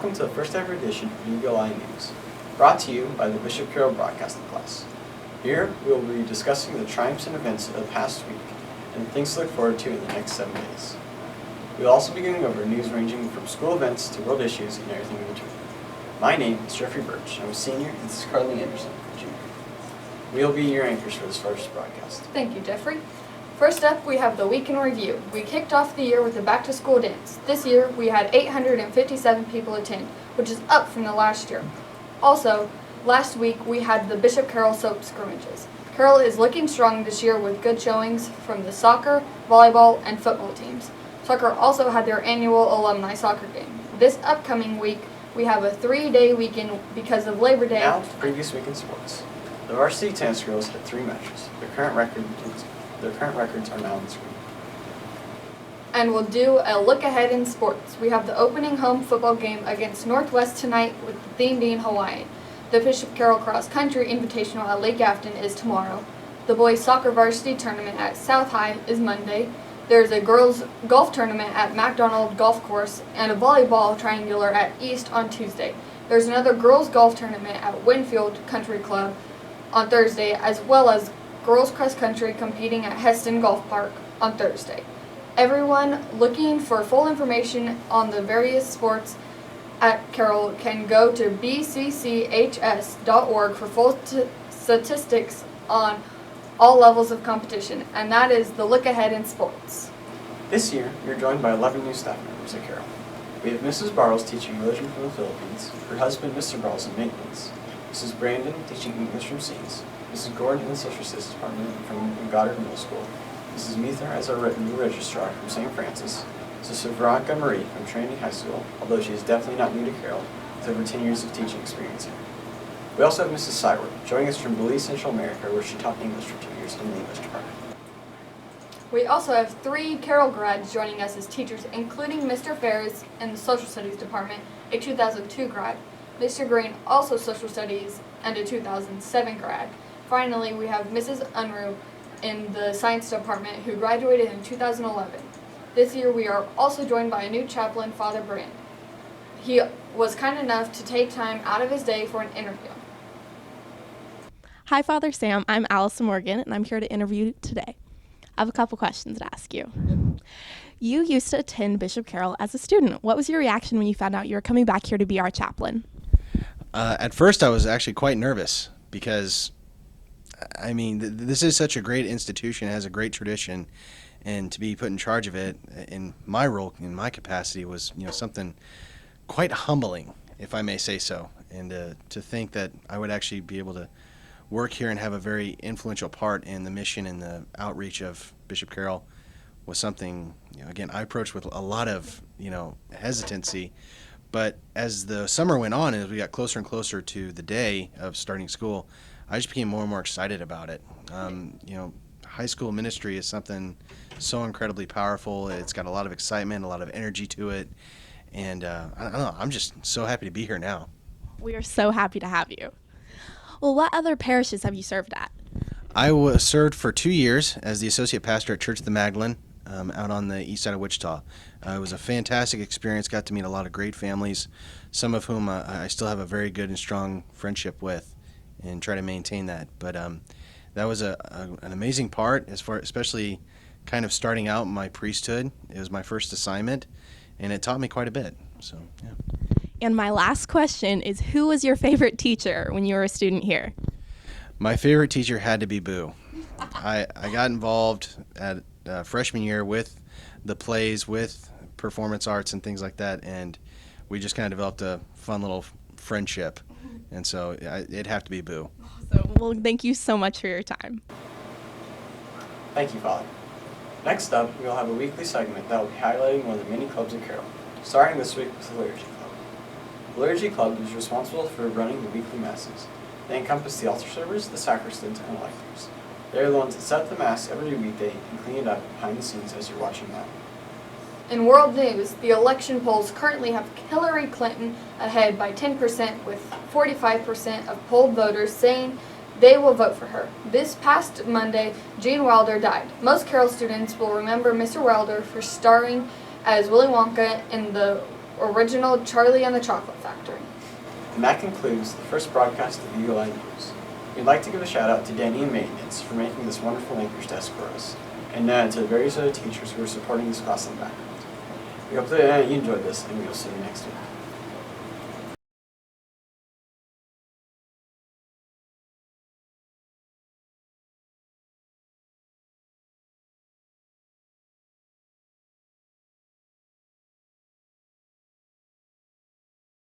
welcome to the first ever edition of Eagle Eye News, brought to you by the Bishop Carroll Broadcasting Class. Here, we will be discussing the triumphs and events of the past week and things to look forward to in the next 7 days. We will also be going over news ranging from school events to world issues and everything in between. My name is Jeffrey Birch. I'm a senior, and this is Carly Anderson, a junior. We will be your anchors for this first broadcast. Thank you, Jeffrey. First up, we have the week in review. We kicked off the year with a back-to-school dance. This year, we had 857 people attend, which is up from the last year. Also, last week, we had the Bishop Carroll soap scrimmages. Carroll is looking strong this year with good showings from the soccer, volleyball, and football teams. Soccer also had their annual alumni soccer game. This upcoming week, we have a 3-day weekend because of Labor Day. Now, the previous week in sports. The varsity tennis girls had 3 matches. Their current records are now on the screen. And we'll do a look ahead in sports. We have the opening home football game against Northwest tonight with the theme being Hawaii. The Bishop Carroll Cross Country Invitational at Lake Afton is tomorrow. The boys soccer varsity tournament at South High is Monday. There's a girls golf tournament at McDonald Golf Course and a volleyball triangular at East on Tuesday. There's another girls golf tournament at Winfield Country Club on Thursday, as well as girls cross country competing at Heston Golf Park on Thursday. Everyone looking for full information on the various sports at Carroll can go to bcchs.org for full statistics on all levels of competition, and that is the look ahead in sports. This year, we are joined by 11 new staff members at Carroll. We have Mrs. Bartles teaching religion from the Philippines, her husband Mr. Bartles in maintenance, Mrs. Brandon teaching English from Scenes, Mrs. Gordon in the Social Studies Department from Goddard Middle School, Mrs. Meether as our new registrar from St. Francis, Sister Veronica Marie from Trinity High School, although she is definitely not new to Carroll, with over 10 years of teaching experience here. We also have Mrs. Syward, joining us from Belize, Central America, where she taught English for 2 years in the English department. We also have 3 Carroll grads joining us as teachers, including Mr. Ferris in the Social Studies Department, a 2002 grad, Mr. Green, also Social Studies, and a 2007 grad. Finally, we have Mrs. Unruh in the Science Department, who graduated in 2011. This year, we are also joined by a new chaplain, Father Brand. He was kind enough to take time out of his day for an interview. Hi, Father Sam. I'm Allison Morgan, and I'm here to interview you today. I have a couple questions to ask you. You used to attend Bishop Carroll as a student. What was your reaction when you found out you were coming back here to be our chaplain? At first, I was actually quite nervous because, I mean, this is such a great institution. It has a great tradition, and to be put in charge of it in my role, in my capacity, was something quite humbling, if I may say so. And to think that I would actually be able to work here and have a very influential part in the mission and the outreach of Bishop Carroll was something, again, I approached with a lot of, hesitancy. But as the summer went on, and as we got closer and closer to the day of starting school, I just became more and more excited about it. High school ministry is something so incredibly powerful. It's got a lot of excitement, a lot of energy to it. And I don't know, I'm just so happy to be here now. We are so happy to have you. Well, what other parishes have you served at? I was served for 2 years as the associate pastor at Church of the Magdalene out on the east side of Wichita. It was a fantastic experience, got to meet a lot of great families, some of whom I still have a very good and strong friendship with and try to maintain that. But that was an amazing part, especially kind of starting out my priesthood. It was my first assignment, and it taught me quite a bit. So, yeah. And my last question is, who was your favorite teacher when you were a student here? My favorite teacher had to be Boo. I got involved at freshman year with the plays, with performance arts and things like that, and we just kind of developed a fun little friendship. And so it'd have to be Boo. Awesome. Well, thank you so much for your time. Thank you, Father. Next up, we will have a weekly segment that will be highlighting one of the many clubs at Carroll, starting this week with the Liturgy Club. The Liturgy Club is responsible for running the weekly masses. They encompass the altar servers, the sacristans, and lectors. They are the ones that set the mass every weekday and clean it up behind the scenes as you're watching now. In world news, the election polls currently have Hillary Clinton ahead by 10%, with 45% of polled voters saying they will vote for her. This past Monday, Gene Wilder died. Most Carroll students will remember Mr. Wilder for starring as Willy Wonka in the original Charlie and the Chocolate Factory. And that concludes the first broadcast of the Eagle Eye News. We'd like to give a shout out to Danny and Maintenance for making this wonderful anchor's desk for us, and to the various other teachers who are supporting this class in the background. We hope that you enjoyed this, and we will see you next week.